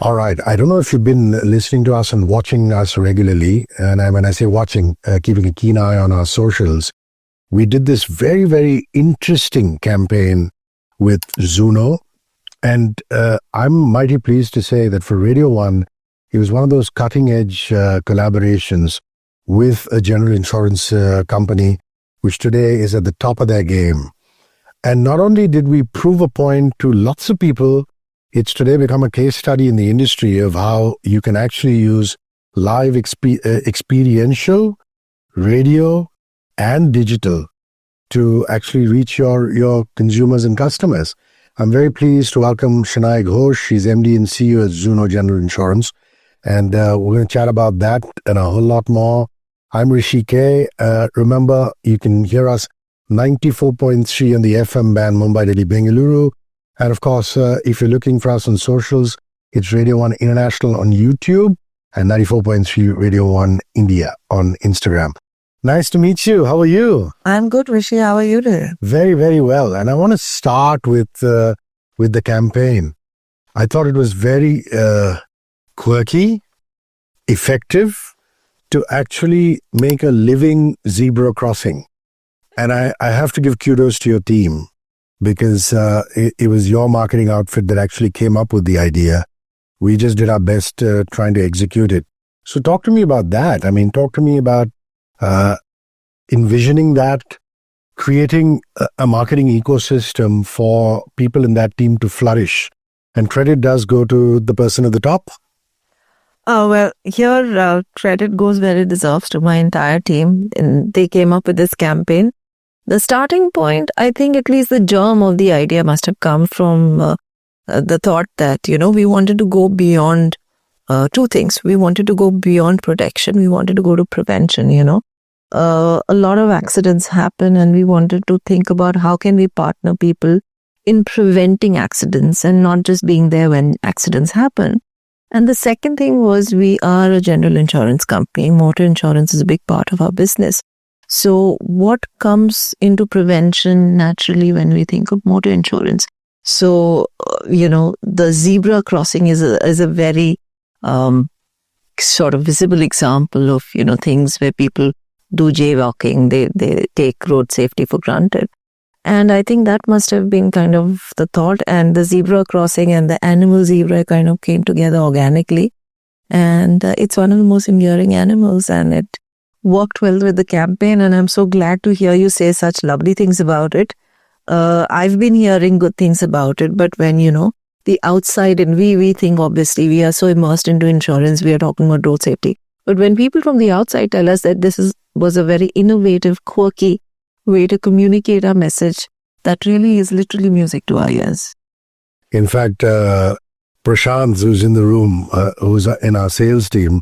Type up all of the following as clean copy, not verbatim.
All right. I don't know if you've been listening to us and watching us regularly. And when I say watching, keeping a keen eye on our socials, we did this very, very interesting campaign with Zuno. And I'm mighty pleased to say that for Radio 1, it was one of those cutting-edge collaborations with a general insurance company, which today is at the top of their game. And not only did we prove a point to lots of people, it's today become a case study in the industry of how you can actually use live experiential, radio, and digital to actually reach your consumers and customers. I'm very pleased to welcome Shanai Ghosh. She's MD and CEO at Zuno General Insurance. And we're going to chat about that and a whole lot more. I'm Hrishi K. Remember, you can hear us 94.3 on the FM band, Mumbai, Delhi, Bengaluru. And of course, if you're looking for us on socials, it's Radio 1 International on YouTube and 94.3 Radio 1 India on Instagram. Nice to meet you. How are you? I'm good, Hrishi. How are you doing? Very, very well. And I want to start with the campaign. I thought it was very quirky, effective to actually make a living zebra crossing. And I have to give kudos to your team because it was your marketing outfit that actually came up with the idea. We just did our best trying to execute it. So talk to me about that. I mean, talk to me about envisioning that, creating a marketing ecosystem for people in that team to flourish. And credit does go to the person at the top. Oh, well, here credit goes where it deserves to my entire team. And they came up with this campaign. The starting point, I think at least the germ of the idea must have come from the thought that, we wanted to go beyond two things. We wanted to go beyond protection. We wanted to go to prevention, A lot of accidents happen and we wanted to think about how can we partner people in preventing accidents and not just being there when accidents happen. And the second thing was we are a general insurance company. Motor insurance is a big part of our business. So what comes into prevention naturally when we think of motor insurance? So, the zebra crossing is a very sort of visible example of, things where people do jaywalking, they take road safety for granted. And I think that must have been kind of the thought, and the zebra crossing and the animal zebra kind of came together organically. And it's one of the most enduring animals, and it worked well with the campaign, and I'm so glad to hear you say such lovely things about it. I've been hearing good things about it, but when, the outside, and we think obviously we are so immersed into insurance, we are talking about road safety. But when people from the outside tell us that this was a very innovative, quirky way to communicate our message, that really is literally music to our ears. In fact, Prashant, who's in the room, who's in our sales team,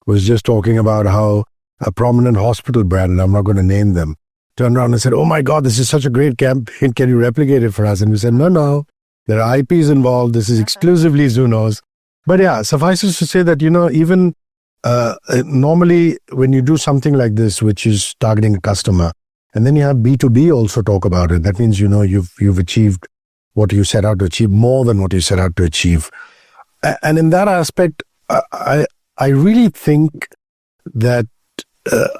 was just talking about how a prominent hospital brand, and I'm not going to name them, turned around and said, "Oh my God, this is such a great campaign. Can you replicate it for us?" And we said, no, there are IPs involved. This is exclusively Zuno's. But yeah, suffices to say that, even normally when you do something like this, which is targeting a customer, and then you have B2B also talk about it, that means, you've achieved what you set out to achieve, more than what you set out to achieve. And in that aspect, I really think that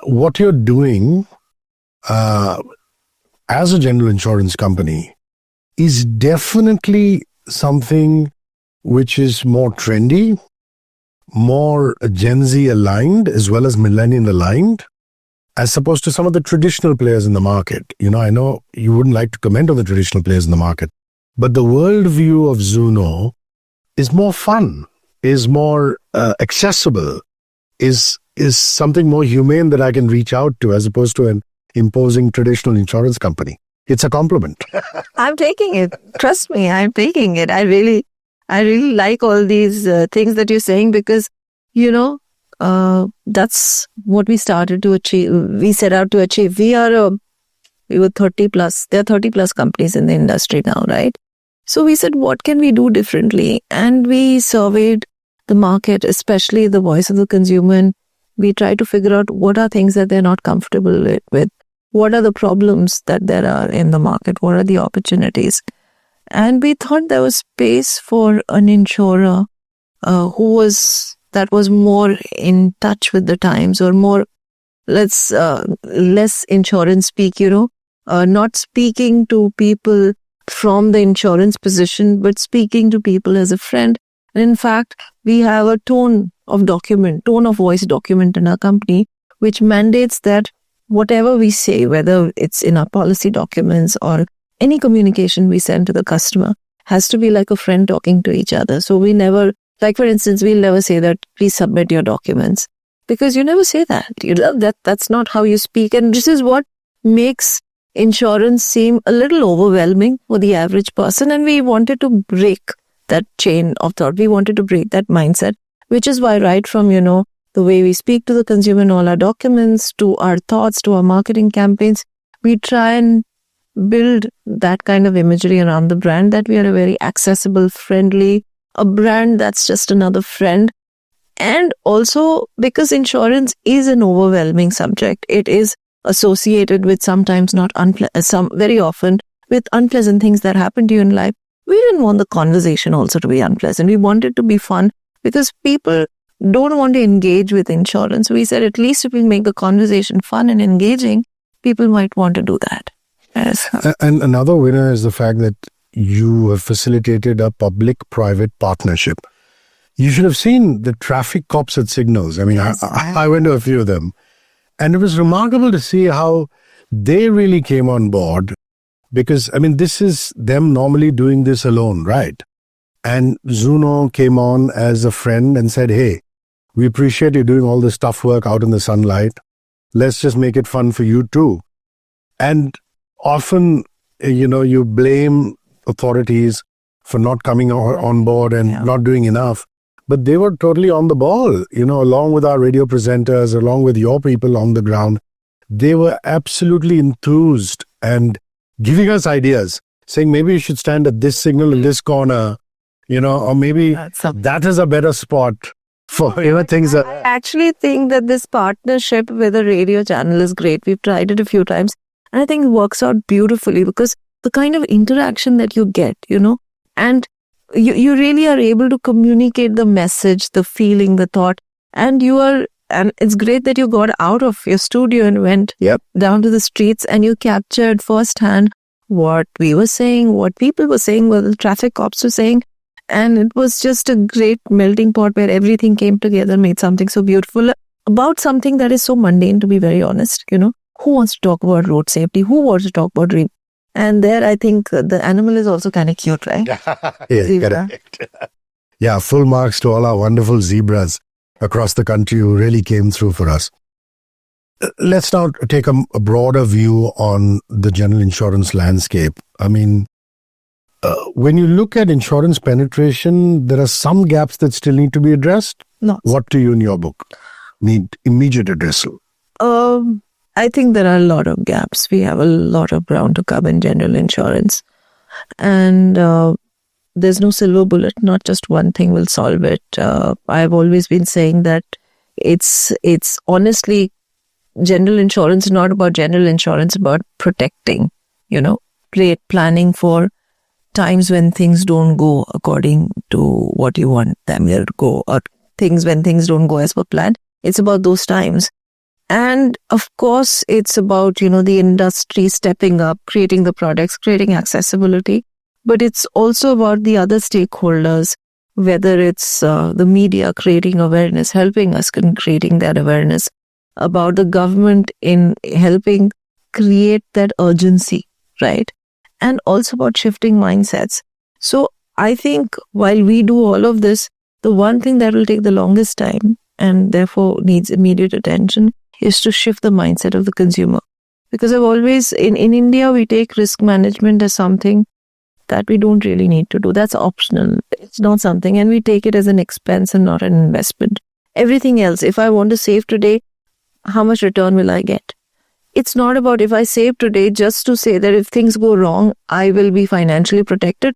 what you're doing as a general insurance company is definitely something which is more trendy, more Gen Z aligned, as well as millennial aligned, as opposed to some of the traditional players in the market. I know you wouldn't like to comment on the traditional players in the market, but the worldview of Zuno is more fun, is more accessible, is something more humane that I can reach out to, as opposed to an imposing traditional insurance company. It's a compliment. I'm taking it. Trust me, I'm taking it. I really like all these things that you're saying because, that's what we started to achieve. We set out to achieve. We were 30 plus. There are 30 plus companies in the industry now, right? So we said, what can we do differently? And we surveyed the market, especially the voice of the consumer. And we tried to figure out what are things that they're not comfortable with. What are the problems that there are in the market? What are the opportunities? And we thought there was space for an insurer that was more in touch with the times, or more less insurance speak, not speaking to people from the insurance position, but speaking to people as a friend. And in fact, we have a tone of voice document in our company, which mandates that whatever we say, whether it's in our policy documents or any communication we send to the customer, has to be like a friend talking to each other. So we never, like for instance, we'll never say that, please submit your documents, because you never say that. That's not how you speak. And this is what makes insurance seem a little overwhelming for the average person. And we wanted to break that chain of thought. We wanted to break that mindset, which is why right from, the way we speak to the consumer in all our documents, to our thoughts, to our marketing campaigns, we try and build that kind of imagery around the brand, that we are a very accessible, friendly, a brand that's just another friend. And also because insurance is an overwhelming subject, it is associated with sometimes very often with unpleasant things that happen to you in life. We didn't want the conversation also to be unpleasant. We want it to be fun, because people don't want to engage with insurance. We said, at least if we make the conversation fun and engaging, people might want to do that. Yes. And another winner is the fact that you have facilitated a public-private partnership. You should have seen the traffic cops at signals. I mean, yes, I went to a few of them. And it was remarkable to see how they really came on board, because, I mean, this is them normally doing this alone, right? And Zuno came on as a friend and said, hey, we appreciate you doing all this tough work out in the sunlight. Let's just make it fun for you too. And often, you blame authorities for not coming on board and not doing enough. But they were totally on the ball, along with our radio presenters, along with your people on the ground. They were absolutely enthused and giving us ideas, saying maybe you should stand at this signal in this corner, or maybe that is a better spot for things. I actually think that this partnership with a radio channel is great. We've tried it a few times, and I think it works out beautifully, because the kind of interaction that you get, and you really are able to communicate the message, the feeling, the thought, and it's great that you got out of your studio and went down to the streets, and you captured firsthand what we were saying, what people were saying, what the traffic cops were saying. And it was just a great melting pot where everything came together, made something so beautiful about something that is so mundane, to be very honest. Who wants to talk about road safety? Who wants to talk about dream? And there, I think the animal is also kind of cute, right? Correct. Yeah, full marks to all our wonderful zebras across the country who really came through for us. Let's now take a broader view on the general insurance landscape. I mean, when you look at insurance penetration, there are some gaps that still need to be addressed. No. What do you in your book need immediate addressal? I think there are a lot of gaps. We have a lot of ground to cover in general insurance. And there's no silver bullet. Not just one thing will solve it. I've always been saying that it's honestly, general insurance is not about general insurance, about protecting, planning for times when things don't go according to what you want them to go, or when things don't go as per plan. It's about those times. And of course, it's about, the industry stepping up, creating the products, creating accessibility. But it's also about the other stakeholders, whether it's the media creating awareness, helping us in creating that awareness, about the government in helping create that urgency, right? And also about shifting mindsets. So I think while we do all of this, the one thing that will take the longest time and therefore needs immediate attention is to shift the mindset of the consumer. Because I've always, in India, we take risk management as something that we don't really need to do. That's optional. It's not something, and we take it as an expense and not an investment. Everything else, if I want to save today, how much return will I get? It's not about if I save today just to say that if things go wrong, I will be financially protected.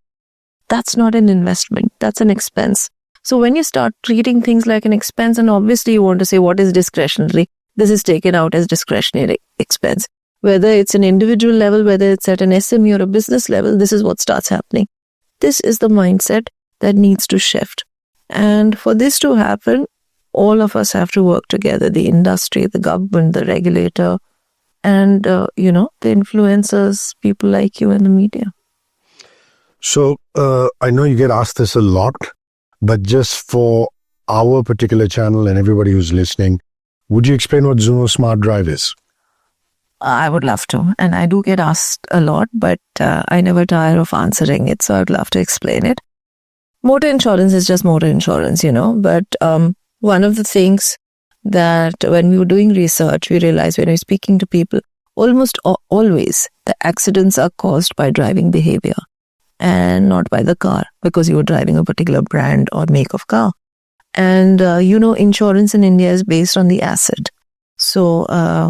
That's not an investment. That's an expense. So when you start treating things like an expense, and obviously you want to say what is discretionary, this is taken out as discretionary expense. Whether it's an individual level, whether it's at an SME or a business level, this is what starts happening. This is the mindset that needs to shift. And for this to happen, all of us have to work together, the industry, the government, the regulator, and, the influencers, people like you and the media. So I know you get asked this a lot, but just for our particular channel and everybody who's listening, would you explain what Zuno Smart Drive is? I would love to. And I do get asked a lot, but I never tire of answering it. So I'd love to explain it. Motor insurance is just motor insurance, but one of the things that when we were doing research, we realized when we're speaking to people, almost always the accidents are caused by driving behavior and not by the car, because you were driving a particular brand or make of car. And, insurance in India is based on the asset. So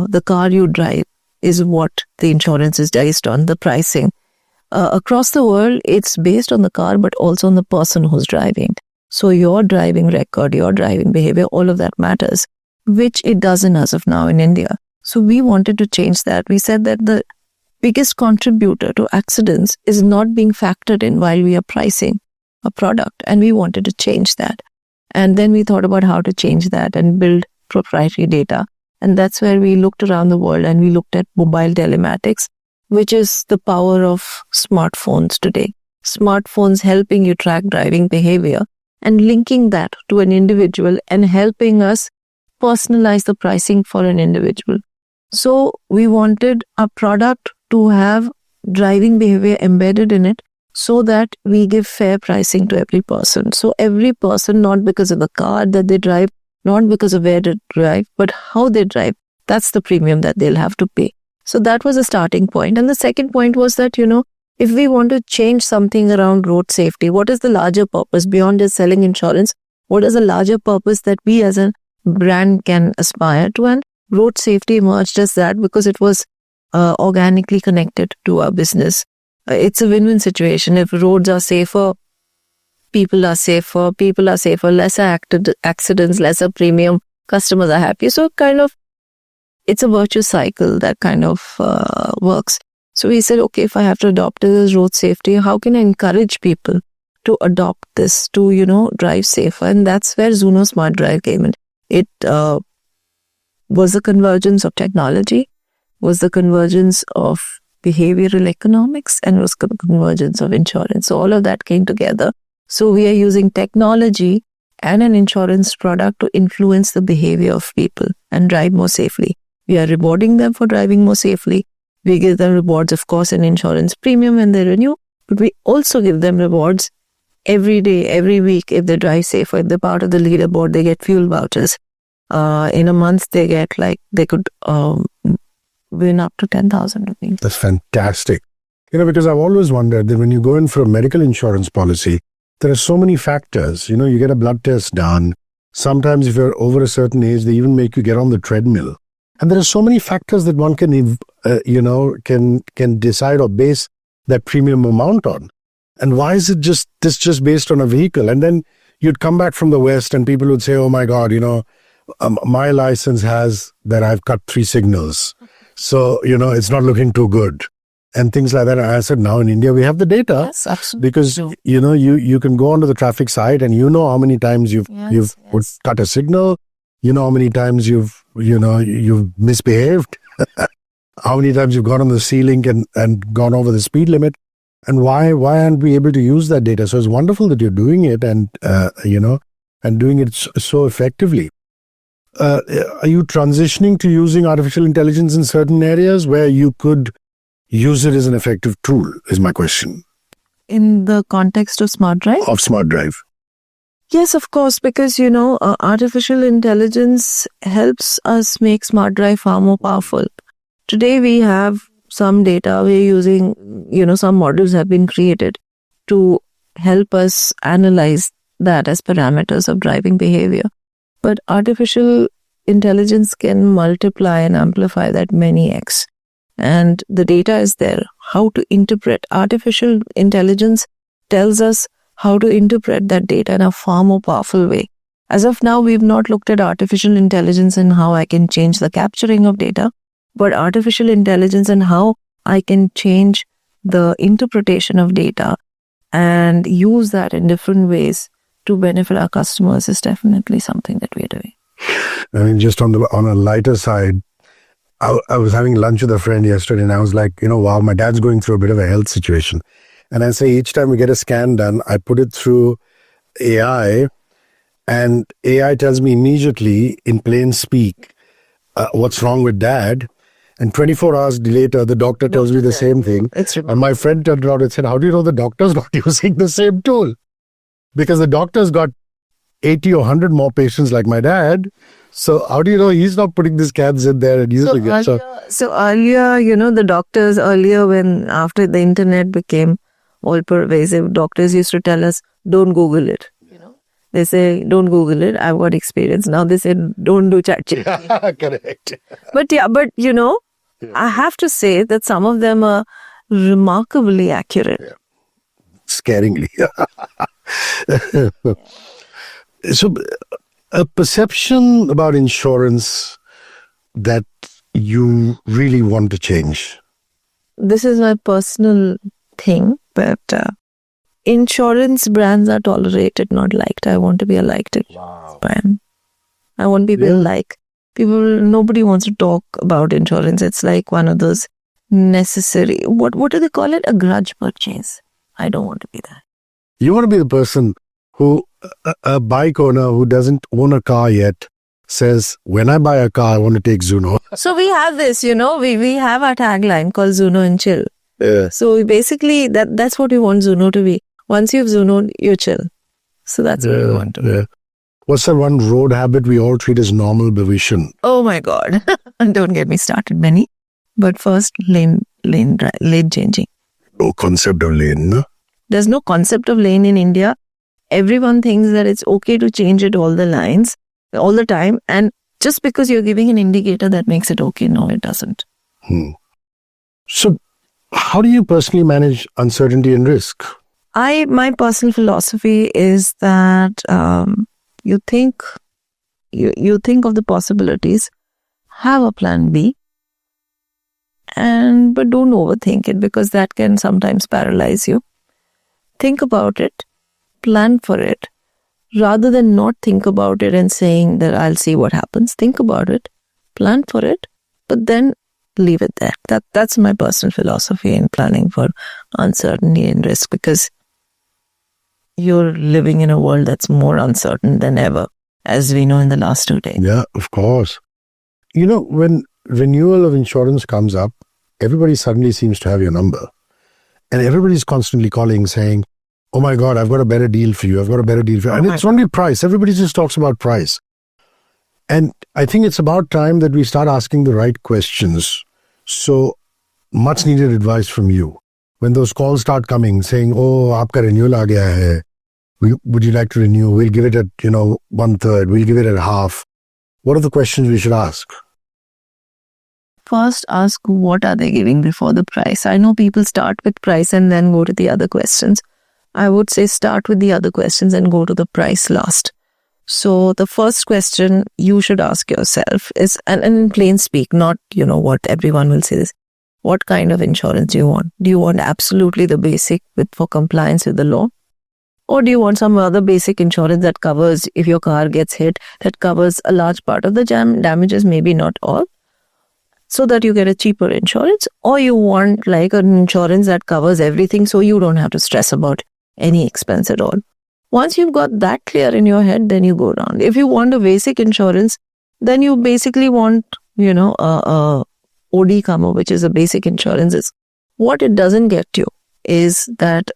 the car you drive is what the insurance is based on, the pricing. Across the world, it's based on the car, but also on the person who's driving. So your driving record, your driving behavior, all of that matters, which it doesn't as of now in India. So we wanted to change that. We said that the biggest contributor to accidents is not being factored in while we are pricing a product. And we wanted to change that. And then we thought about how to change that and build proprietary data. And that's where we looked around the world and we looked at mobile telematics, which is the power of smartphones today. Smartphones helping you track driving behavior and linking that to an individual and helping us personalize the pricing for an individual. So we wanted a product to have driving behavior embedded in it so that we give fair pricing to every person. So every person, not because of the car that they drive, not because of where they drive, but how they drive, that's the premium that they'll have to pay. So that was a starting point. And the second point was that, if we want to change something around road safety, what is the larger purpose beyond just selling insurance? What is the larger purpose that we as a brand can aspire to? And road safety emerged as that because it was organically connected to our business. It's a win-win situation. If roads are safer, people are safer, lesser accidents, lesser premium, customers are happy. So it's a virtuous cycle that kind of works. So we said, okay, if I have to adopt this road safety, how can I encourage people to adopt this, to, drive safer? And that's where Zuno Smart Drive came in. It was the convergence of technology, was the convergence of behavioral economics, and was the convergence of insurance. So all of that came together. So we are using technology and an insurance product to influence the behavior of people and drive more safely. We are rewarding them for driving more safely. We give them rewards, of course, in insurance premium when they renew, but we also give them rewards every day, every week if they drive safer. If they're part of the leaderboard, they get fuel vouchers. In a month, they get they could win up to 10,000 rupees. That's fantastic. Because I've always wondered that when you go in for a medical insurance policy, there are so many factors. You get a blood test done. Sometimes if you're over a certain age, they even make you get on the treadmill. And there are so many factors that one can, can decide or base that premium amount on. And why is it just based on a vehicle? And then you'd come back from the West and people would say, oh my God, my license has that I've cut 3 signals. So, it's not looking too good. And things like that. And I said, now in India, we have the data. Yes, absolutely. Because, you can go onto the traffic site and how many times you've cut a signal. How many times you've misbehaved. How many times you've gone on the ceiling and gone over the speed limit. And why aren't we able to use that data? So it's wonderful that you're doing it and doing it so effectively. Are you transitioning to using artificial intelligence in certain areas where you could use it as an effective tool, is my question. In the context of Smart Drive? Of Smart Drive. Yes, of course, because, artificial intelligence helps us make Smart Drive far more powerful. Today we have some data, we're using, some models have been created to help us analyze that as parameters of driving behavior. But artificial intelligence can multiply and amplify that many X. And the data is there. How to interpret artificial intelligence tells us how to interpret that data in a far more powerful way. As of now, we've not looked at artificial intelligence and how I can change the capturing of data, but artificial intelligence and how I can change the interpretation of data and use that in different ways to benefit our customers is definitely something that we're doing. I mean, just on a lighter side, I was having lunch with a friend yesterday and I was like, wow, my dad's going through a bit of a health situation. And I say each time we get a scan done, I put it through AI and AI tells me immediately in plain speak what's wrong with dad. And 24 hours later, the doctor tells me the same thing. And my friend turned around and said, how do you know the doctor's not using the same tool? Because the doctor's got 80 or 100 more patients like my dad. So how do you know he's not putting the scans in there and using it? So earlier, the doctors when after the internet became all pervasive, doctors used to tell us, don't Google it. They say, don't Google it. I've got experience. Now they say, don't do ChatGPT. Yeah, correct. But I have to say that some of them are remarkably accurate. Yeah. Scaringly. So, a perception about insurance that you really want to change? This is my personal thing, but insurance brands are tolerated, not liked. I want to be a liked brand. I want people like. Nobody wants to talk about insurance. It's like one of those necessary, what do they call it? A grudge purchase. I don't want to be that. You want to be the person who, a bike owner who doesn't own a car yet, says, when I buy a car, I want to take Zuno. So we have this, we have our tagline called Zuno and Chill. Yeah. So basically, that's what we want Zuno to be. Once you've Zunoed, you chill. So that's what we want to be. What's that one road habit we all treat as normal, but we shouldn't? Oh my God. Don't get me started, Benny. But first, lane changing. No concept of lane, no? There's no concept of lane in India. Everyone thinks that it's okay to change it all the time. And just because you're giving an indicator that makes it okay, no, it doesn't. So, how do you personally manage uncertainty and risk? My personal philosophy is that you think of the possibilities, have a plan B, but don't overthink it because that can sometimes paralyze you. Think about it, plan for it, rather than not think about it and saying that I'll see what happens. Think about it, plan for it, but then leave it there. That's my personal philosophy in planning for uncertainty and risk, because you're living in a world that's more uncertain than ever, as we know in the last 2 days. Yeah, of course. When renewal of insurance comes up, everybody suddenly seems to have your number. And everybody's constantly calling saying, oh my God, I've got a better deal for you. I've got a better deal for you. And it's only price. Everybody just talks about price. And I think it's about time that we start asking the right questions. So much needed advice from you. When those calls start coming saying, oh, aapka renewal aa gaya hai. Would you like to renew? We'll give it at, 1/3. We'll give it at half. What are the questions we should ask? First, ask what are they giving before the price. I know people start with price and then go to the other questions. I would say start with the other questions and go to the price last. So the first question you should ask yourself is, and in plain speak, not, what everyone will say this, what kind of insurance do you want? Do you want absolutely the basic for compliance with the law? Or do you want some other basic insurance that covers, if your car gets hit, that covers a large part of the damages, maybe not all, so that you get a cheaper insurance? Or you want like an insurance that covers everything so you don't have to stress about any expense at all. Once you've got that clear in your head, then you go down. If you want a basic insurance, then you basically want, a OD cover, which is a basic insurance. What it doesn't get you is that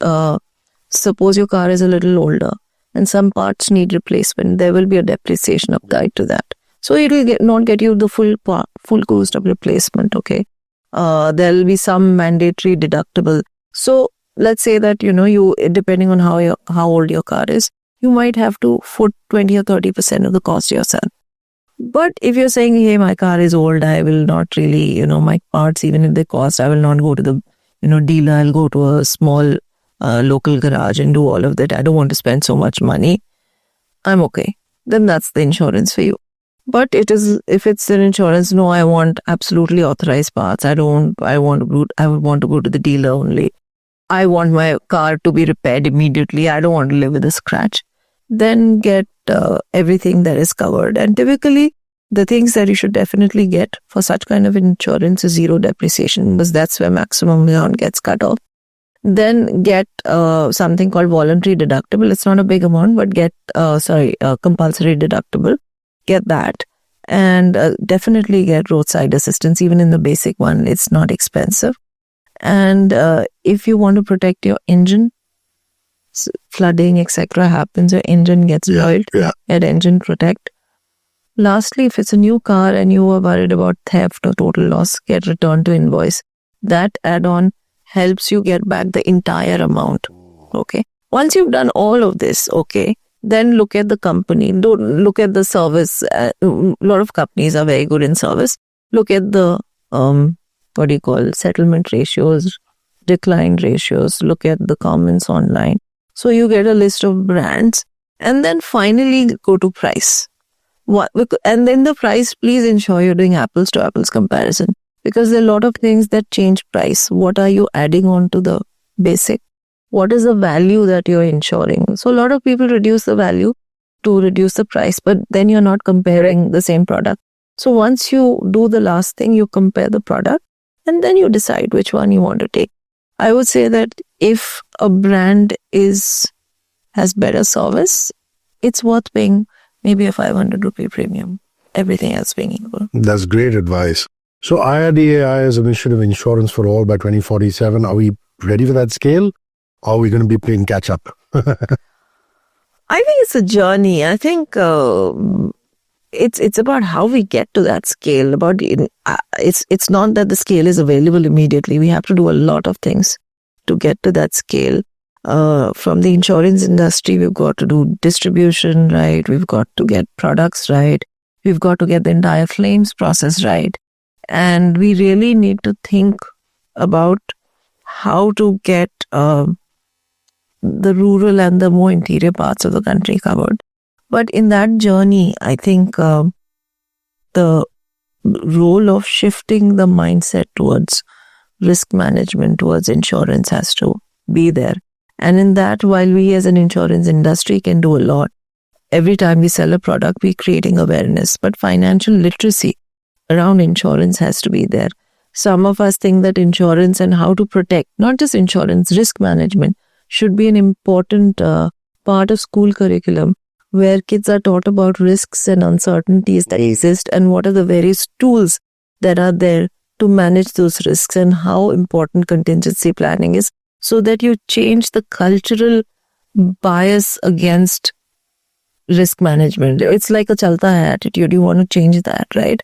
suppose your car is a little older and some parts need replacement, there will be a depreciation applied to that. So it will not get you the full cost of replacement, okay? There will be some mandatory deductible. So let's say that, you, depending on how old your car is, you might have to foot 20 or 30% of the cost yourself. But if you're saying, hey, my car is old, I will not really, my parts, even if they cost, I will not go to the, dealer, I'll go to a small local garage and do all of that. I don't want to spend so much money. I'm okay. Then that's the insurance for you. But if it's an insurance, no, I want absolutely authorized parts. I would want to go to the dealer only. I want my car to be repaired immediately. I don't want to live with a scratch. then get everything that is covered. And typically, the things that you should definitely get for such kind of insurance is zero depreciation, because that's where maximum amount gets cut off. Then get something called voluntary deductible. It's not a big amount, but get compulsory deductible. Get that. And definitely get roadside assistance, even in the basic one. It's not expensive. And if you want to protect your engine, flooding, etc. happens, your engine gets spoiled, get engine protect. Lastly, if it's a new car and you are worried about theft or total loss, get return to invoice. That add-on helps you get back the entire amount. Okay. Once you've done all of this, okay, then look at the company. Don't look at the service. A lot of companies are very good in service. Look at the settlement ratios, decline ratios. Look at the comments online. So you get a list of brands, and then finally go to price. And then the price, please ensure you're doing apples to apples comparison, because there are a lot of things that change price. What are you adding on to the basic? What is the value that you're insuring? So a lot of people reduce the value to reduce the price, but then you're not comparing the same product. So once you do the last thing, you compare the product and then you decide which one you want to take. I would say that if a brand has better service, it's worth paying maybe a 500 rupee premium. Everything else being equal. That's great advice. So IRDAI's mission of insurance for all by 2047, are we ready for that scale? Or are we going to be playing catch up? I think it's a journey. I think it's about how we get to that scale. It's not that the scale is available immediately. We have to do a lot of things to get to that scale. From the insurance industry, we've got to do distribution right. We've got to get products right. We've got to get the entire claims process right. And we really need to think about how to get the rural and the more interior parts of the country covered. But in that journey, I think the role of shifting the mindset towards risk management, towards insurance has to be there. And in that, while we as an insurance industry can do a lot, every time we sell a product, we're creating awareness. But financial literacy around insurance has to be there. Some of us think that insurance and how to protect, not just insurance, risk management should be an important part of school curriculum, where kids are taught about risks and uncertainties that exist and what are the various tools that are there to manage those risks and how important contingency planning is, so that you change the cultural bias against risk management. It's like a chalta hai attitude. You want to change that, right?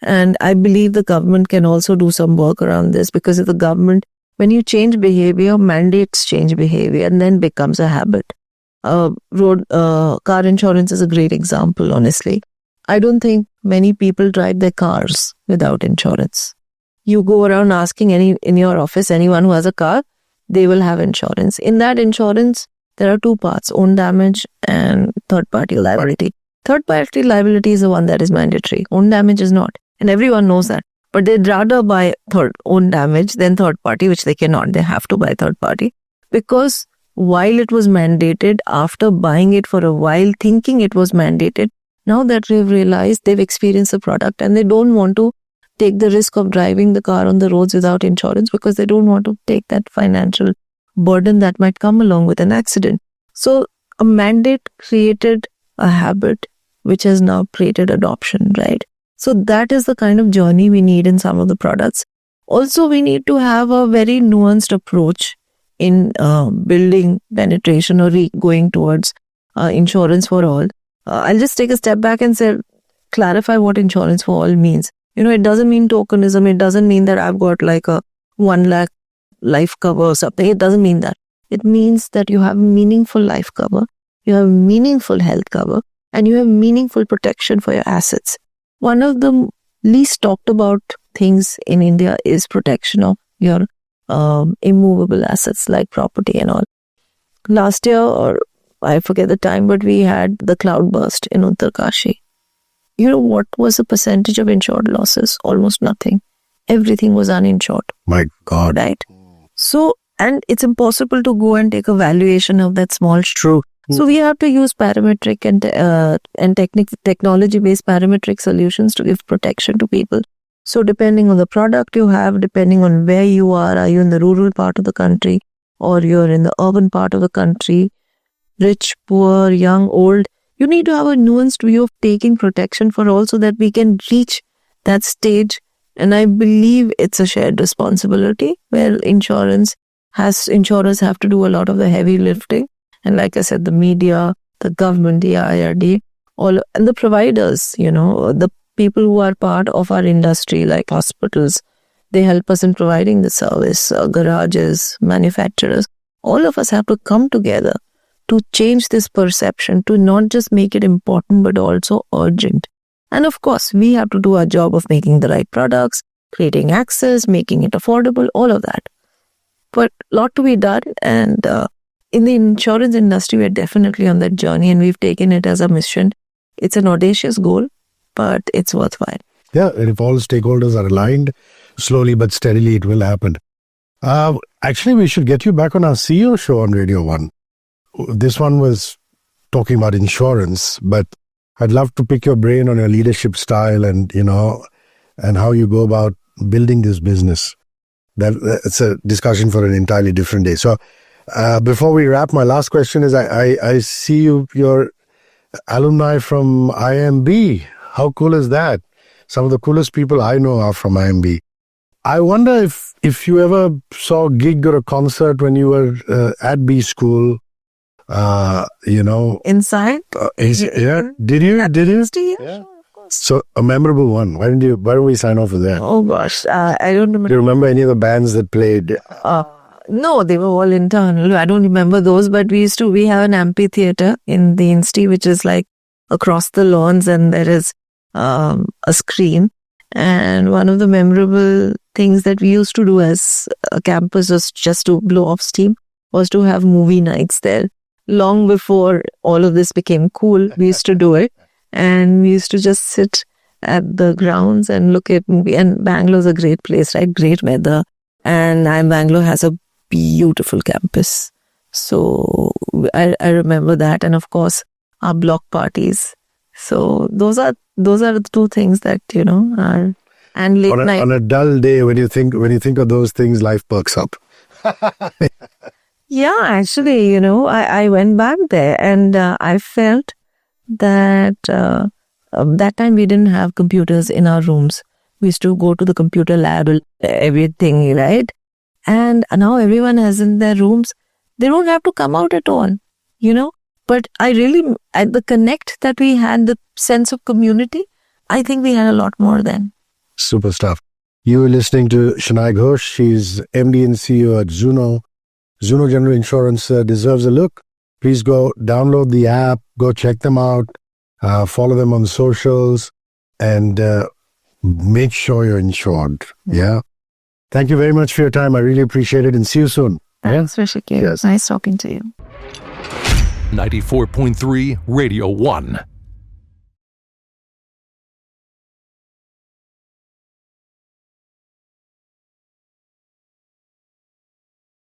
And I believe the government can also do some work around this, because if the government, when you change behavior, mandates change behavior and then becomes a habit. Car insurance is a great example, honestly. I don't think many people drive their cars without insurance. You go around asking in your office, anyone who has a car, they will have insurance. In that insurance, there are two parts, own damage and third-party liability. Third-party liability is the one that is mandatory. Own damage is not. And everyone knows that. But they'd rather buy own damage than third-party, which they cannot. They have to buy third-party. Because while it was mandated, after buying it for a while, thinking it was mandated, now that they've realized, they've experienced the product and they don't want to take the risk of driving the car on the roads without insurance, because they don't want to take that financial burden that might come along with an accident. So a mandate created a habit which has now created adoption, right? So that is the kind of journey we need in some of the products. Also, we need to have a very nuanced approach in building penetration or going towards insurance for all. I'll just take a step back and clarify what insurance for all means. It doesn't mean tokenism. It doesn't mean that I've got like a 1 lakh life cover or something. It doesn't mean that. It means that you have meaningful life cover, you have meaningful health cover, and you have meaningful protection for your assets. One of the least talked about things in India is protection of your immovable assets like property and all. Last year, or I forget the time, but we had the cloud burst in Uttarkashi. You know what was the percentage of insured losses? Almost nothing. Everything was uninsured. My God. Right? So, and it's impossible to go and take a valuation of that small. True. So we have to use parametric and technology-based parametric solutions to give protection to people. So depending on the product you have, depending on where you are you in the rural part of the country or you're in the urban part of the country, rich, poor, young, old, you need to have a nuanced view of taking protection for all so that we can reach that stage. And I believe it's a shared responsibility where insurers have to do a lot of the heavy lifting. And like I said, the media, the government, the IRD, and the providers, the people who are part of our industry, like hospitals, they help us in providing the service, garages, manufacturers. All of us have to come together to change this perception, to not just make it important, but also urgent. And of course, we have to do our job of making the right products, creating access, making it affordable, all of that. But a lot to be done. And in the insurance industry, we're definitely on that journey and we've taken it as a mission. It's an audacious goal, but it's worthwhile. Yeah, and if all stakeholders are aligned, slowly but steadily, it will happen. Actually, we should get you back on our CEO show on Radio 1. This one was talking about insurance, but I'd love to pick your brain on your leadership style and, and how you go about building this business. That's a discussion for an entirely different day. So before we wrap, my last question is, I see you're alumni from IMB. How cool is that? Some of the coolest people I know are from IMB. I wonder if you ever saw a gig or a concert when you were at B school. Inside? Yeah. Did you? Yeah, sure, of course. So a memorable one. Why don't we sign off with that? Oh gosh, I don't remember. Do you remember any of the bands that played? No, they were all internal. I don't remember those, but we have an amphitheater in the Insti, which is like across the lawns, and there is a screen. And one of the memorable things that we used to do as a campus was just to blow off steam, was to have movie nights there. Long before all of this became cool, we used to do it. And we used to just sit at the grounds and look at movie. And Bangalore's a great place, right? Great weather. And Bangalore has a beautiful campus. So I remember that. And of course, our block parties. So those are the two things that, are. And late night. On a dull day, when you think of those things, life perks up. Yeah, actually, I went back there and I felt that that time we didn't have computers in our rooms. We used to go to the computer lab, everything, right? And now everyone has in their rooms. They don't have to come out at all, But the connect that we had, the sense of community, I think we had a lot more then. Super stuff. You were listening to Shanai Ghosh. She's MD and CEO at Zuno. Zuno General Insurance deserves a look. Please go download the app, go check them out, follow them on socials, and make sure you're insured. Yeah. Thank you very much for your time. I really appreciate it, and see you soon. Thanks, Hrishi. Yes. Nice talking to you. 94.3 Radio 1.